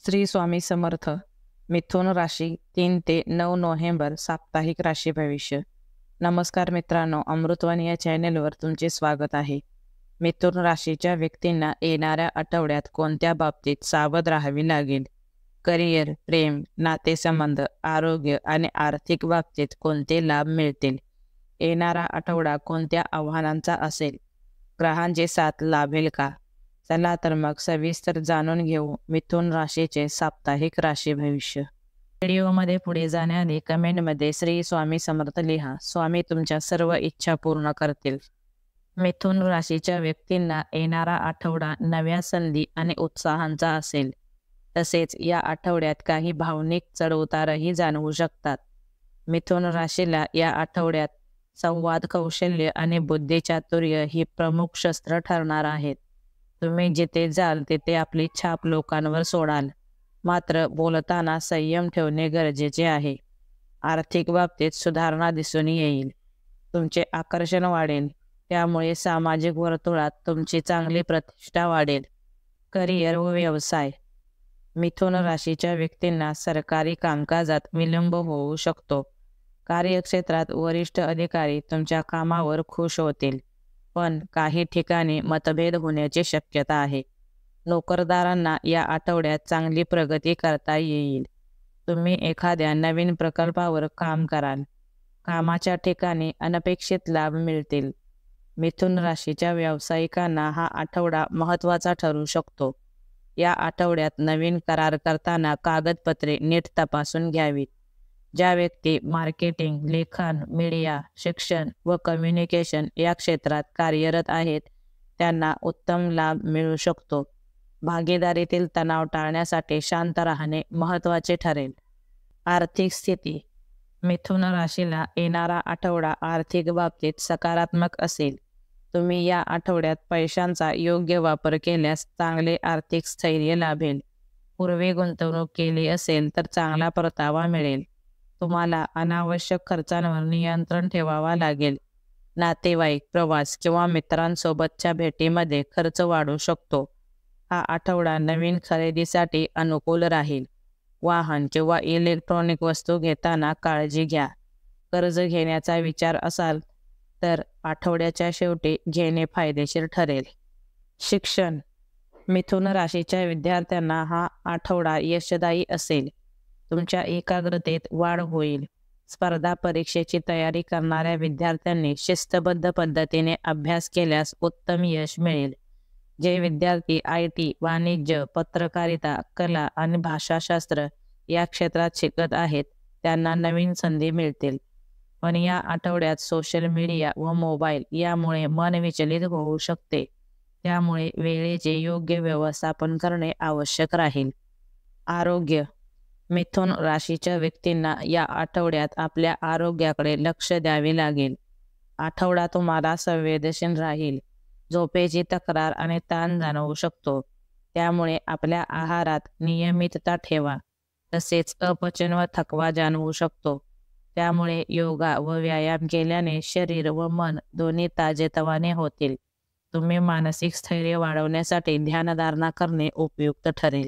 श्री स्वामी समर्थ. मिथुन राशी 3 ते 9 नोव्हेंबर साप्ताहिक राशी भविष्य. नमस्कार मित्रांनो, अमृतवाणी या चॅनेलवर तुमचे स्वागत आहे. मिथुन राशीच्या व्यक्तींना येणाऱ्या आठवड्यात कोणत्या बाबतीत सावध राहावे लागेल? करिअर, प्रेम, नातेसंबंध, आरोग्य आणि आर्थिक बाबतीत कोणते लाभ मिळतील? येणारा आठवडा कोणत्या आव्हानांचा असेल? ग्रहांचे साथ लाभेल का? चला तर मग सविस्तर जाणून घेऊ मिथुन राशीचे साप्ताहिक राशी भविष्य. व्हिडिओमध्ये पुढे जाण्याआधी कमेंटमध्ये श्री स्वामी समर्थ लिहा. स्वामी तुमच्या सर्व इच्छा पूर्ण करतील. मिथुन राशीच्या व्यक्तींना येणारा आठवडा नव्या संधी आणि उत्साहांचा असेल. तसेच या आठवड्यात काही भावनिक चढउतारही जाणवू शकतात. मिथुन राशीला या आठवड्यात संवाद कौशल्य आणि बुद्धिचातुर्य ही प्रमुख शस्त्र ठरणार आहेत. तुम्ही जिथे जाल तिथे आपली छाप लोकांवर सोडाल. मात्र बोलताना संयम ठेवणे गरजेचे आहे. आर्थिक बाबतीत सुधारणा दिसून येईल. तुमचे आकर्षण वाढेल, त्यामुळे सामाजिक वर्तुळात तुमची चांगली प्रतिष्ठा वाढेल. करिअर व व्यवसाय. मिथुन राशीच्या व्यक्तींना सरकारी कामकाजात विलंब होऊ शकतो. कार्यक्षेत्रात वरिष्ठ अधिकारी तुमच्या कामावर खुश होतील, पण काही ठिकाणी मतभेद होण्याची शक्यता आहे. नोकरदारांना या आठवड्यात चांगली प्रगती करता येईल. तुम्ही एखाद्या नवीन प्रकल्पावर काम कराल. कामाच्या ठिकाणी अनपेक्षित लाभ मिळतील. मिथुन राशीच्या व्यावसायिकांना हा आठवडा महत्त्वाचा ठरू शकतो. या आठवड्यात नवीन करार करताना कागदपत्रे नीट तपासून घ्यावीत. ज्या व्यक्ती मार्केटिंग, लेखन, मीडिया, शिक्षण व कम्युनिकेशन या क्षेत्रात कार्यरत आहेत त्यांना उत्तम लाभ मिळू शकतो. भागीदारीतील तणाव टाळण्यासाठी शांत राहणे महत्त्वाचे ठरेल. आर्थिक स्थिती. मिथुन राशीला येणारा आठवडा आर्थिक बाबतीत सकारात्मक असेल. तुम्ही या आठवड्यात पैशांचा योग्य वापर केल्यास चांगले आर्थिक स्थैर्य लाभेल. पूर्वी गुंतवणूक केली असेल तर चांगला परतावा मिळेल. तुम्हाला अनावश्यक खर्चांवर नियंत्रण ठेवावा लागेल. नातेवाईक, प्रवास किंवा मित्रांसोबतच्या भेटीमध्ये खर्च वाढू शकतो. हा आठवडा नवीन खरेदीसाठी अनुकूल राहील. वाहन किंवा इलेक्ट्रॉनिक वस्तू घेताना काळजी घ्या. कर्ज घेण्याचा विचार असाल तर आठवड्याच्या शेवटी घेणे फायदेशीर ठरेल. शिक्षण. मिथुन राशीच्या विद्यार्थ्यांना हा आठवडा यशदायी असेल. तुमच्या एकाग्रतेत वाढ होईल. स्पर्धा परीक्षेची तयारी करणाऱ्या विद्यार्थ्यांनी शिस्तबद्ध पद्धतीने अभ्यास केल्यास उत्तम यश मिळेल. जे विद्यार्थी IT, वाणिज्य, पत्रकारिता, कला आणि भाषाशास्त्र या क्षेत्रात शिकत आहेत त्यांना नवीन संधी मिळतील. पण या आठवड्यात सोशल मीडिया व मोबाईल यामुळे मन विचलित होऊ शकते. त्यामुळे वेळेचे योग्य व्यवस्थापन करणे आवश्यक राहील. आरोग्य. मिथुन राशीच्या व्यक्तींना या आठवड्यात आपल्या आरोग्याकडे लक्ष द्यावे लागेल. आठवडा तुम्हाला संवेदनशील राहील. झोपेची तक्रार आणि ताण जाणवू शकतो. त्यामुळे आपल्या आहारात नियमितता ठेवा. तसेच अपचन व थकवा जाणवू शकतो. त्यामुळे योगा व व्यायाम केल्याने शरीर व मन दोन्ही ताजेतवाने होतील. तुम्ही मानसिक स्थैर्य वाढवण्यासाठी ध्यानधारणा करणे उपयुक्त ठरेल.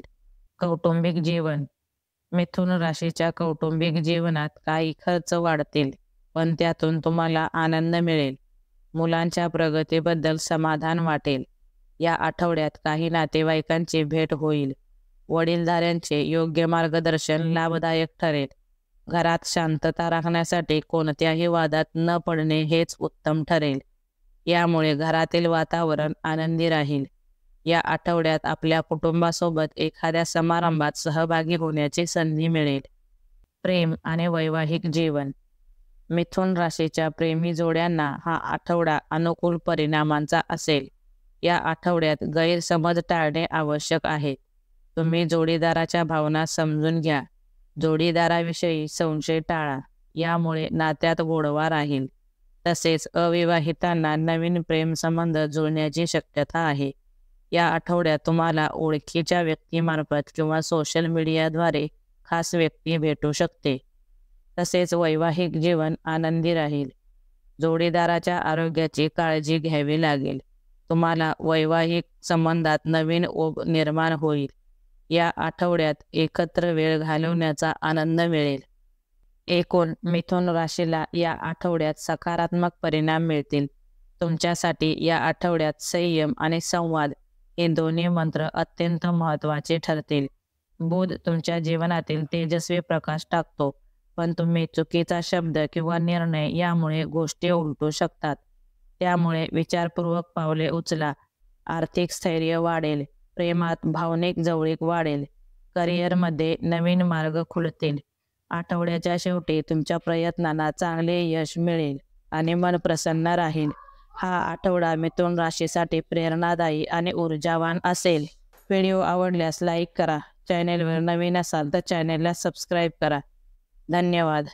कौटुंबिक जीवन. मिथुन राशीच्या कौटुंबिक जीवनात काही खर्च वाढतील, पण त्यातून तुम्हाला आनंद मिळेल. मुलांच्या प्रगतीबद्दल समाधान वाटेल. या आठवड्यात काही नातेवाईकांची भेट होईल. वडीलधाऱ्यांचे योग्य मार्गदर्शन लाभदायक ठरेल. घरात शांतता राखण्यासाठी कोणत्याही वादात न पडणे हेच उत्तम ठरेल. यामुळे घरातील वातावरण आनंदी राहील. या आठवड्यात आपल्या कुटुंबासोबत एखाद्या समारंभात सहभागी होण्याची संधी मिळेल. प्रेम आणि वैवाहिक जीवन. मिथुन राशीच्या प्रेमी जोड्यांना हा आठवडा अनुकूल परिणामांचा असेल. या आठवड्यात गैरसमज टाळणे आवश्यक आहे. तुम्ही जोडीदाराच्या भावना समजून घ्या. जोडीदाराविषयी संशय टाळा. यामुळे नात्यात गोडवा राहील. तसेच अविवाहितांना नवीन प्रेमसंबंध जुळण्याची शक्यता आहे. या आठवड्यात तुम्हाला ओळखीच्या व्यक्तीमार्फत किंवा सोशल मीडियाद्वारे खास व्यक्ती भेटू शकते. तसेच वैवाहिक जीवन आनंदी राहील. जोडीदाराच्या आरोग्याची काळजी घ्यावी लागेल. तुम्हाला वैवाहिक संबंधात नवीन ओघ निर्माण होईल. या आठवड्यात एकत्र वेळ घालवण्याचा आनंद मिळेल. एकूण मिथुन राशीला या आठवड्यात सकारात्मक परिणाम मिळतील. तुमच्यासाठी या आठवड्यात संयम आणि संवाद हे दोन्ही मंत्र अत्यंत महत्त्वाचे ठरतील. बुध तुमच्या जीवनातील तेजस्वी प्रकाश टाकतो, पण तुम्ही चुकीचा शब्द किंवा निर्णय यामुळे गोष्टी उलटू शकतात. त्यामुळे विचारपूर्वक पावले उचला. आर्थिक स्थैर्य वाढेल, प्रेमात भावनिक जवळीक वाढेल, करिअरमध्ये नवीन मार्ग खुलतील. आठवड्याच्या शेवटी तुमच्या प्रयत्नांना चांगले यश मिळेल आणि मन प्रसन्न राहील. हा आठवडा मिथुन राशीसाठी प्रेरणादायी आणि ऊर्जावान असेल. व्हिडिओ आवडल्यास लाईक करा. चॅनेलवर नवीन असाल तर चॅनेलला सबस्क्राईब करा. धन्यवाद.